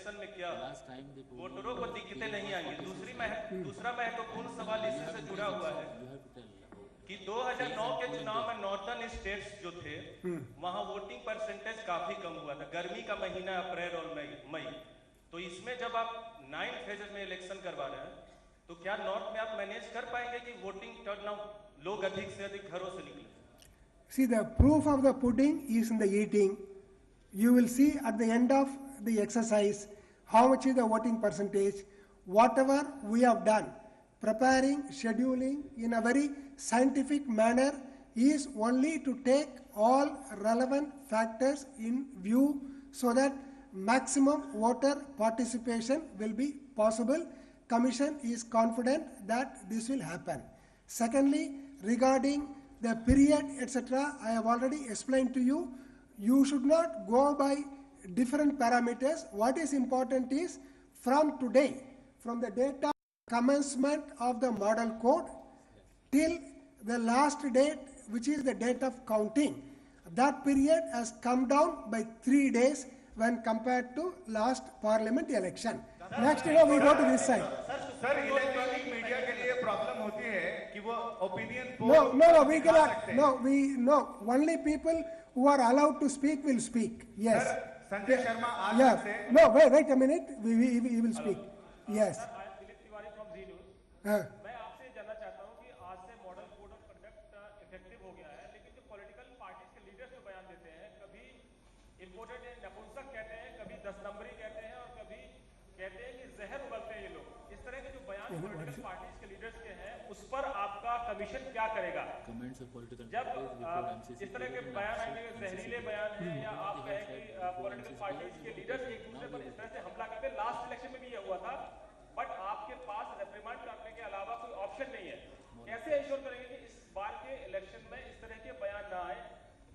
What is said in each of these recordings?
Election में क्या वोटरों को दिक्कतें नहीं आएंगी। दूसरा महत्वपूर्ण सवाल इसी से जुड़ा हुआ है कि 2009 के चुनाव में नॉर्दर्न स्टेट्स जो थे वहां वोटिंग परसेंटेज काफी कम हुआ था, गर्मी का महीना अप्रैल और मई। तो इसमें जब आप 9 फेजेस में इलेक्शन करवा रहे हैं तो क्या नॉर्थ में आप मैनेज कर पाएंगे कि वोटिंग टर्नआउट लोग अधिक से अधिक घरों से निकले? See, the proof of the pudding is in the eating. You will see at the end of the exercise how much is the voting percentage. Whatever we have done, preparing, scheduling in a very scientific manner is only to take all relevant factors in view so that maximum voter participation will be possible. Commission is confident that this will happen. Secondly, regarding the period, etc., I have already explained to you. You should not go by different parameters. What is important is from today, from the date of commencement of the model code till the last date, which is the date of counting, that period has come down by 3 days when compared to last parliament election. Next, we go to this side. Sir, electronic media के लिए problem होती है कि वो opinion No, we cannot. Only people who are allowed to speak will speak. Yes. Sanjay Sharma आज Yeah. से No, wait a minute. We will speak. Yes. Dilip Tiwari from Zee news. मैं आपसे जानना चाहता हूं कि आज से model code of conduct effective हो गया है, लेकिन जो पॉलिटिकल पार्टीज के लीडर्स जो बयान देते हैं, कभी इंपोर्टेड नपुंसक कहते हैं, कभी 10 नंबरी कहते हैं और कभी कहते हैं कि जहर उगलते हैं ये लोग। इस तरह के जो बयान पॉलिटिकल पार्टीज के लीडर्स के हैं, उस पर आपका कमीशन क्या करेगा? जब इस तरह के बयान आएंगे, जहरीले बयान हैं, या आप कहें कि पॉलिटिकल पार्टीज के लीडर्स एक दूसरे पर इस तरह से हमला करते हैं। लास्ट इलेक्शन में भी ये हुआ था, बट आपके पास रिप्रिमांड करने के अलावा कोई ऑप्शन नहीं है। कैसे इंश्योर करेंगे कि इस बार के इलेक्शन में इस तरह के बयान ना आए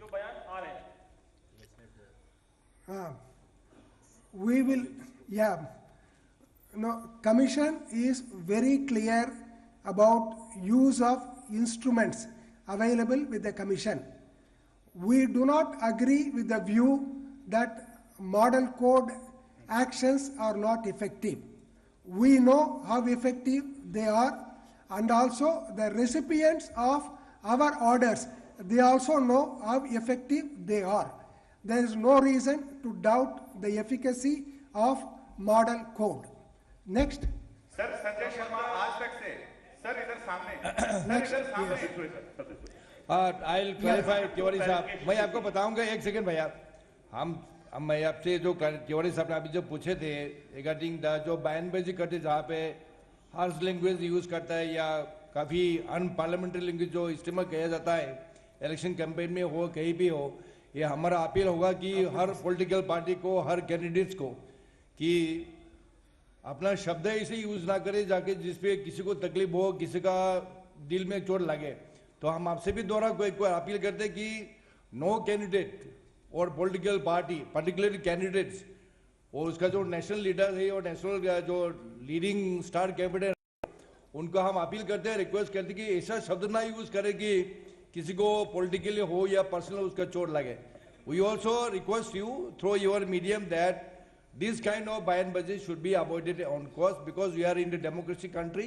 जो बयान आ रहे हैं? We will, Commission is very clear about use of instruments available with the Commission. We do not agree with the view that model code actions are not effective. We know how effective they are, and also the recipients of our orders, they also know how effective they are. There is no reason to doubt the efficacy of model code. Next. Sir, Sanjay Sharma आज तक से sir इधर सामने I'll clarify Tiwari साहब, मैं आपको बताऊंगा। एक सेकंड भैया, मैं आपसे जो तिवारी साहब ने अभी जो पूछे थे रिगार्डिंग जो बयानबाजी करते जहाँ पे हार्श लैंग्वेज यूज करता है या काफी अनपार्लियामेंट्री लैंग्वेज जो इस्तेमाल किया जाता है इलेक्शन कैंपेन में हो, कहीं भी हो, ये हमारा अपील होगा कि हर पॉलिटिकल पार्टी को, हर कैंडिडेट्स को कि अपना शब्द ऐसे यूज ना करे जाके जिसपे किसी को तकलीफ हो, किसी का दिल में चोट लगे। तो हम आपसे भी दोबारा कोई अपील करते हैं कि नो कैंडिडेट और पॉलिटिकल पार्टी, पर्टिकुलरली कैंडिडेट्स और उसका जो नेशनल लीडर है और नेशनल जो लीडिंग स्टार कैंडिडेट, उनको हम अपील करते हैं, रिक्वेस्ट करते हैं कि ऐसा शब्द ना यूज करे कि किसी को पॉलिटिकली हो या पर्सनल उसका चोट लगे। We also request you through your medium that this kind of bayanbazi should be avoided on course, because we are in the democracy country.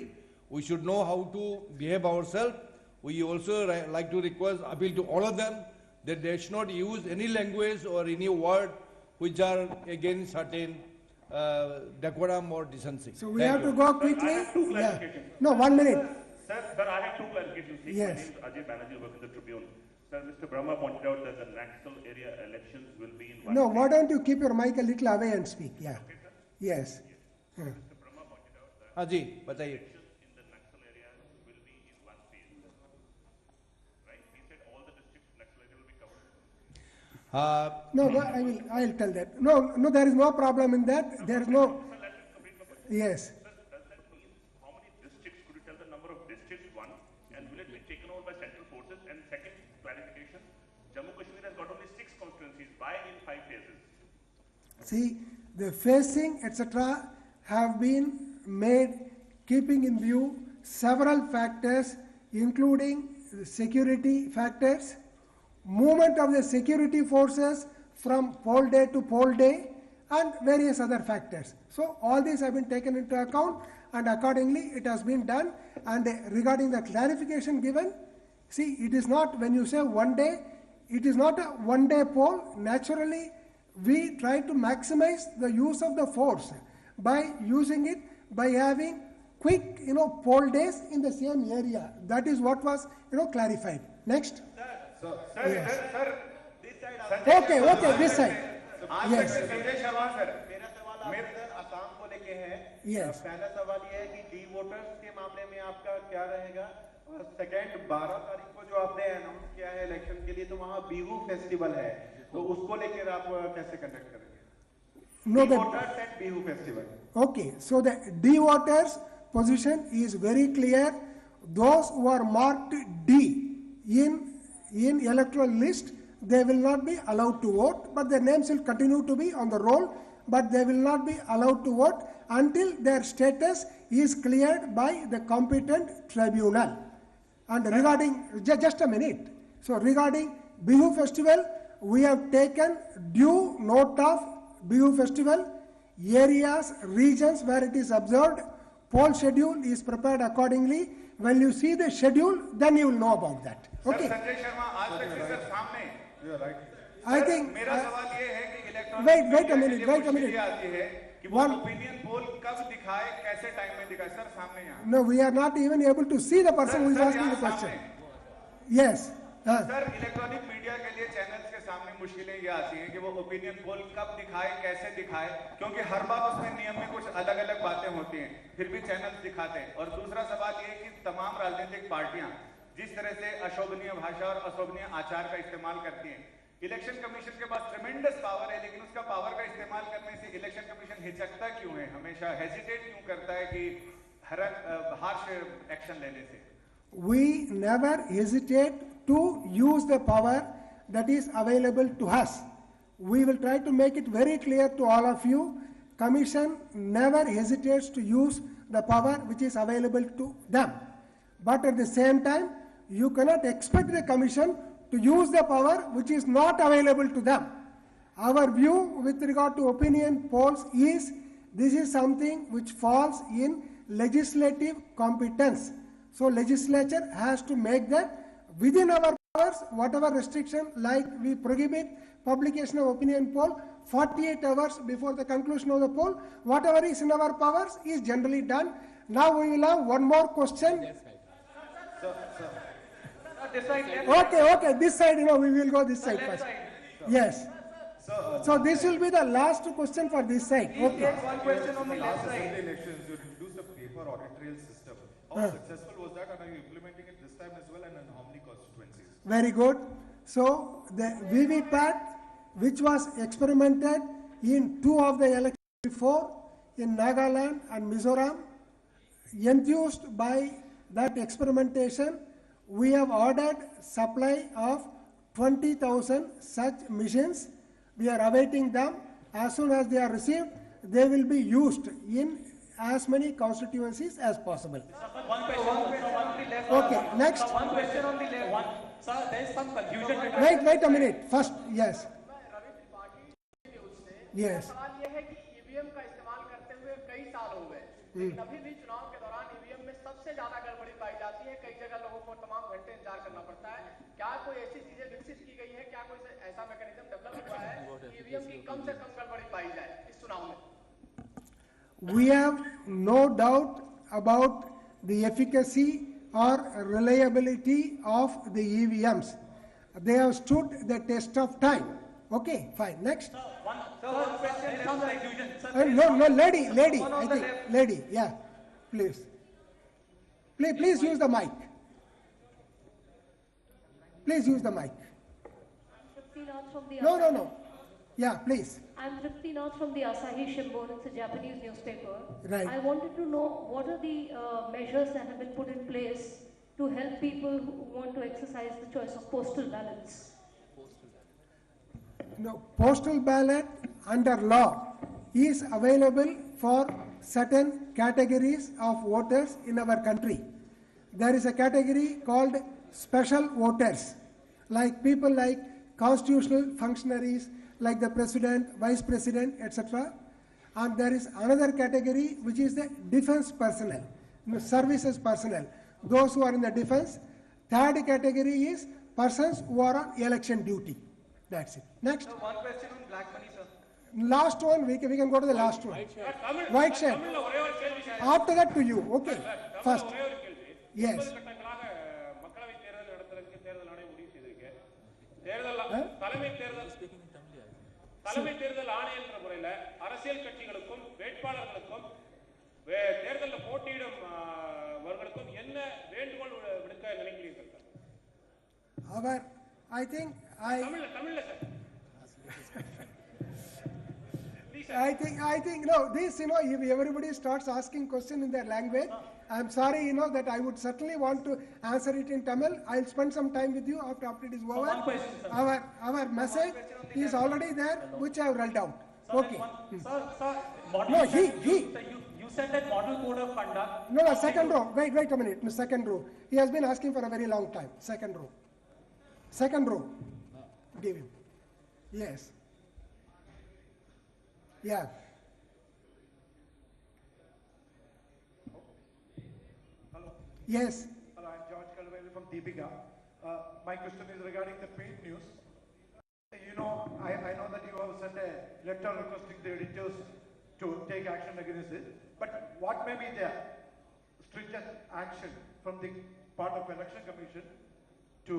We should know how to behave ourselves. We also like to request, appeal to all of them that they should not use any language or any word which are against certain decorum or decency. So we have to go quickly. No, 1 minute. Sir, I have 2 clarifications. Yes. My name is Ajay Banerjee, work in the Tribune. Sir, Mr. Brahma pointed out that the Naxal area elections will be in one No, phase. why don't you keep your mic a little away and speak? Yeah. Okay, sir? Yes. Mr. Brahma pointed out that हाँ जी, बताइए। elections in the Naxal area will be in one phase. Right? He said all the districts Naxal area will be covered. No, I'll tell that. No, there is no problem in that. There is no. Sir, let me complete my question. Yes. Sir, does that mean how many districts, could you tell the number of districts, one, and will it be taken over by central forces? And second clarification, Jammu Kashmir has got only 6 constituencies. Why in 5 phases? See, the phasing, etc., have been made keeping in view several factors, including security factors, movement of the security forces from poll day to poll day, and various other factors. So all these have been taken into account, and accordingly it has been done. And regarding the clarification given, see, it is not, when you say 1 day, it is not a 1 day poll. Naturally, we try to maximize the use of the force by using it, by having quick, poll days in the same area. That is what was, clarified. Next. Sir, Yes. sir, Okay, this side. Yes. Sanjay Sharma sir, मेरा सवाल आपके sir Assam को लेके है। Yes. पहला सवाल ये है कि डी वोटर्स के मामले में आपका क्या रहेगा, और सेकंड 12 तारीख को जो आपने अनाउंस किया है इलेक्शन के लिए, तो वहाँ बिहू फेस्टिवल है, तो उसको लेकर आप कैसे कंडक्ट करेंगे? No, D the, voters and Bihu festival. okay, so the D voters position is very clear. Those who are marked D in electoral list, they will not be allowed to vote, but their names will continue to be on the roll, but they will not be allowed to vote until their status is cleared by the competent tribunal. And regarding, just a minute, so regarding Bihu festival, we have taken due note of Bihu festival, areas, regions where it is observed, poll schedule is prepared accordingly. When you see the schedule, then you will know about that. Sir Okay. Sanjay Sharma आज तक भी sir सामने। I sir, think, मेरा सवाल ये है कि electronic wait a media minute, के लिए wait a मुश्किल minute. ये आती है कि वो One- ओपिनियन पोल कब दिखाए, कैसे टाइम में दिखाए, सर सामने यहाँ। no, we are not even able to see the person who is sir, asking the यहाँ question. सामने। Yes. सर इलेक्ट्रॉनिक मीडिया के लिए चैनल्स के सामने मुश्किलें ये आती हैं कि वो ओपिनियन पोल कब दिखाए, कैसे दिखाए, क्योंकि हर बार उसमें नियम में कुछ अलग अलग बातें होती हैं, फिर भी चैनल्स दिखाते हैं। और दूसरा सवाल ये है कि तमाम राजनीतिक पार्टियां जिस तरह से अशोभनीय भाषा और अशोभनीय आचार का इस्तेमाल करती हैं, इलेक्शन कमीशन के पास ट्रेमेंडस पावर है, लेकिन उसका पावर का इस्तेमाल करने से इलेक्शन कमीशन हिचकता क्यों है, हमेशा हेजिटेट क्यों करता है कि हार्श एक्शन लेने से? We never hesitate to use the power that is available to us. We will try to make it very clear to all of you. Commission never hesitates to use the power which is available to them. But at the same time, you cannot expect the Commission to use the power which is not available to them. Our view with regard to opinion polls is this is something which falls in legislative competence. So legislature has to make that within our powers, whatever restriction, like we prohibit publication of opinion poll 48 hours before the conclusion of the poll, whatever is in our powers is generally done. Now we will have one more question. Okay, this side, we will go this side first. Yes. So this will be the last question for this side. Okay. one question on the left side. Elections, you introduced a paper audit trail system. How successful was that, and are you implementing it this time as well, and in how many constituencies? Very good. So the VVPAT, which was experimented in 2 of the elections before, in Nagaland and Mizoram, enthused by that experimentation, we have ordered supply of 20,000 such machines. We are awaiting them. As soon as they are received, they will be used in as many constituencies as possible. One question on the left. Okay, next. One question on the left. Sir, there is some confusion. Wait a minute. First, yes. Yes. सवाल यह है कि EVM का इस्तेमाल करते हुए कई साल हो गए, लेकिन अभी भी चुनाव के दौरान ईवीएम में सबसे ज्यादा गड़बड़ी पाई जाती है। कई जगह लोगों को तमाम घंटे इंतजार करना पड़ता है। क्या कोई ऐसी चीजें विकसित की गई है, क्या कोई ऐसा मैकेनिज्म डेवलप हुआ है कि ईवीएम की कम से कम गड़बड़ी पाई जाए इस चुनाव में? We have no doubt about the efficacy or reliability of the EVMs. They have stood the test of time. Okay, fine. Next. One question. There is some confusion. Sir, No, lady, I think, lady, yeah, please. Please use the mic. Please use the mic. Tripti Nath from the No. Yeah, please. I'm Tripti Nath from the Asahi Shimbun. It's a Japanese newspaper. Right. I wanted to know what are the measures that have been put in place to help people who want to exercise the choice of postal ballots. No, postal ballot under law is available for certain categories of voters in our country. There is a category called special voters, like people like constitutional functionaries, like the president, vice president, etc. And there is another category which is the defense personnel, services personnel, those who are in the defense. Third category is persons who are on election duty. That's it. Next. So one question on black money, sir. Last one, we can go to the last one. White shirt. After that to you, okay. First. Yes. தலைமை தேர்தல் ஆணையம் என்ற முறையில் அரசியல் கட்சிகளுக்கும் வேட்பாளர்களுக்கும் தேர்தலில் போட்டியிடும் அவர்களுக்கும் என்ன வேண்டுகோள் விடுக்க நினைக்கிறீர்கள்? I think தமிழ்ல sir. I think, no, this, if everybody starts asking questions in their language, I'm sorry, that I would certainly want to answer it in Tamil. I'll spend some time with you after it is over. One question, sir. Our message is already there, which I have read out. Okay. Sir, No, he. You said that model code of conduct. No, second row. Wait a minute. No, second row. He has been asking for a very long time. Second row. Second row. Give him. Yes. Yeah. Hello. Yes. Hello, I'm George Kalweli from Deepika. My question is regarding the paid news. I know that you have sent a letter requesting the editors to take action against it. But what may be the strictest action from the part of Election Commission to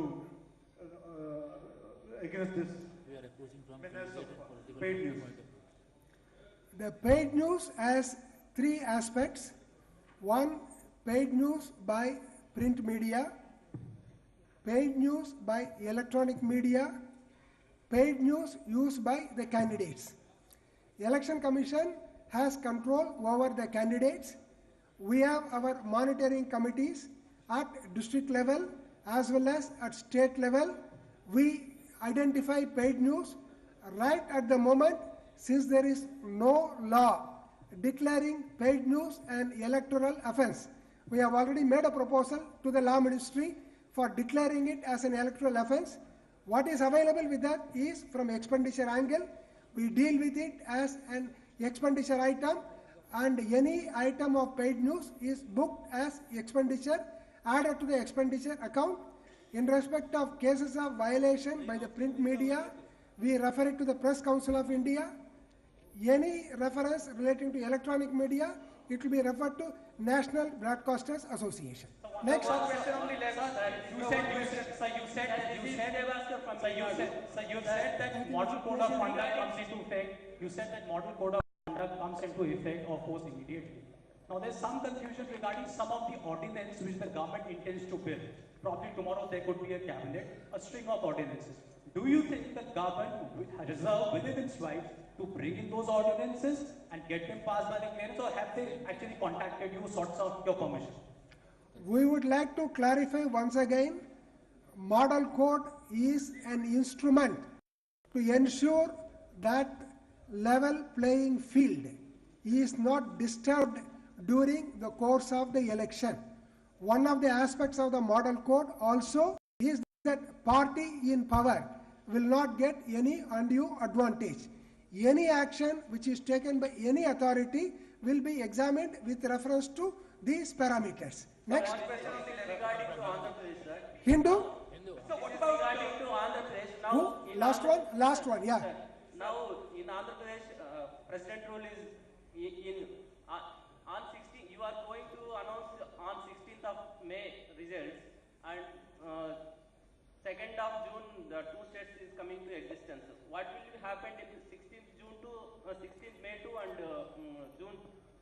against this menace of paid news? The paid news has three aspects. One, paid news by print media, paid news by electronic media, paid news used by the candidates. The Election Commission has control over the candidates. We have our monitoring committees at district level as well as at state level. We identify paid news right at the moment, since there is no law declaring paid news an electoral offence. We have already made a proposal to the Law Ministry for declaring it as an electoral offence. What is available with that is from expenditure angle. We deal with it as an expenditure item, and any item of paid news is booked as expenditure, added to the expenditure account. In respect of cases of violation by the print media, we refer it to the Press Council of India. Any reference relating to electronic media, it will be referred to National Broadcasters Association. Next. One question only left, sir. You said that model code of conduct comes into effect. You said that model code of conduct comes into effect or force immediately. Now there's some confusion regarding some of the ordinance which the government intends to build. Probably tomorrow there could be a cabinet, a string of ordinances. Do you think the government reserve within its rights to bring in those ordinances and get them passed by the clearance, or have they actually contacted you, sorts of your permission? We would like to clarify once again, model code is an instrument to ensure that level playing field is not disturbed during the course of the election. One of the aspects of the model code also is that party in power will not get any undue advantage. Any action which is taken by any authority will be examined with reference to these parameters. Next. One question only regarding to Andhra Pradesh, sir. Hindu? So what about regarding to Andhra Pradesh? Now, Who? Last one, yeah. Sir, now in Andhra Pradesh, President rule is on 16. You are going to announce on 16th of May results, and 2nd of June the two states is coming to existence. What will happen in 16th June to 16th May to and June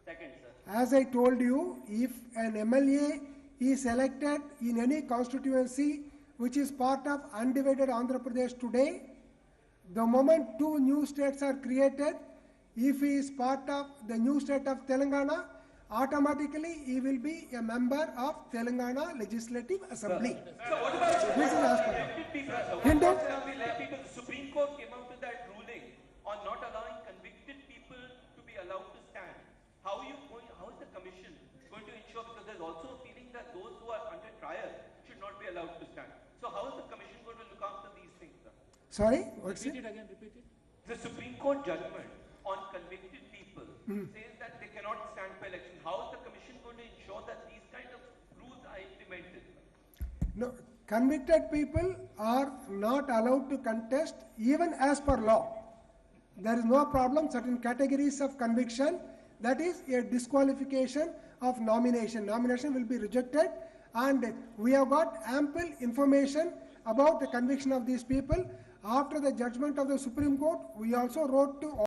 2nd, sir? As I told you, if an MLA is elected in any constituency which is part of undivided Andhra Pradesh today, the moment two new states are created, if he is part of the new state of Telangana, automatically he will be a member of Telangana Legislative Assembly. So what about This is as per. elected people, sir? Hindu? The Supreme Court came out with that ruling on not allowing convicted people to be allowed to stand. How is the commission going to ensure, because there's also a feeling that those who are under trial should not be allowed to stand. So how is the commission going to look after these things, sir? Sorry, what's it? Repeat it again, repeat it. The Supreme Court judgment on convicted people says that they cannot stand for election. How is the Commission going to ensure that these kind of rules are implemented? No, convicted people are not allowed to contest even as per law. There is no problem, certain categories of conviction, that is a disqualification of nomination. Nomination will be rejected, and we have got ample information about the conviction of these people. After the judgment of the Supreme Court, we also wrote to all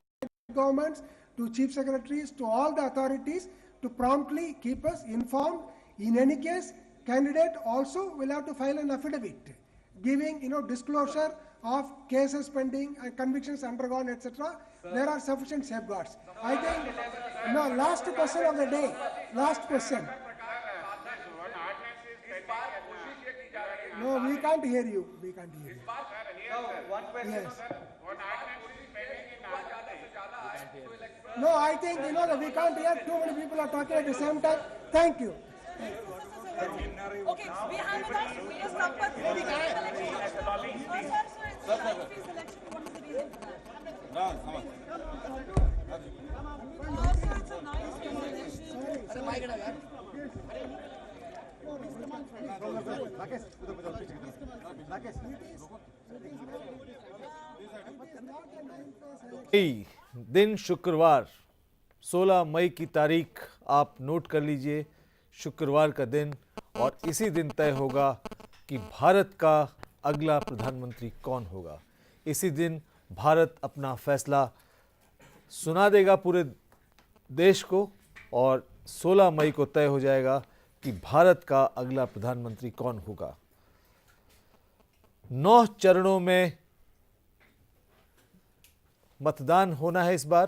governments, to chief secretaries, to all the authorities to promptly keep us informed. In any case, candidate also will have to file an affidavit giving disclosure of cases pending and convictions undergone, etc. There are sufficient safeguards. I think, no, last question of the day, last question. No, we can't hear you. We can't hear you. One question, Yes. sir. No, I think, that we can't hear. Too many people are talking at the same time. Thank you. Okay, we have with us V.S. Sampath, who became election official. Sir, it's election. What is the reason for that? Also, it's a nice election. दिन शुक्रवार 16 मई की तारीख आप note कर लीजिए, शुक्रवार का दिन, और इसी दिन तय होगा कि भारत का अगला प्रधानमंत्री कौन होगा। इसी दिन भारत अपना फैसला सुना देगा पूरे देश को, और 16 मई को तय हो जाएगा कि भारत का अगला प्रधानमंत्री कौन होगा। 9 चरणों में मतदान होना है इस बार।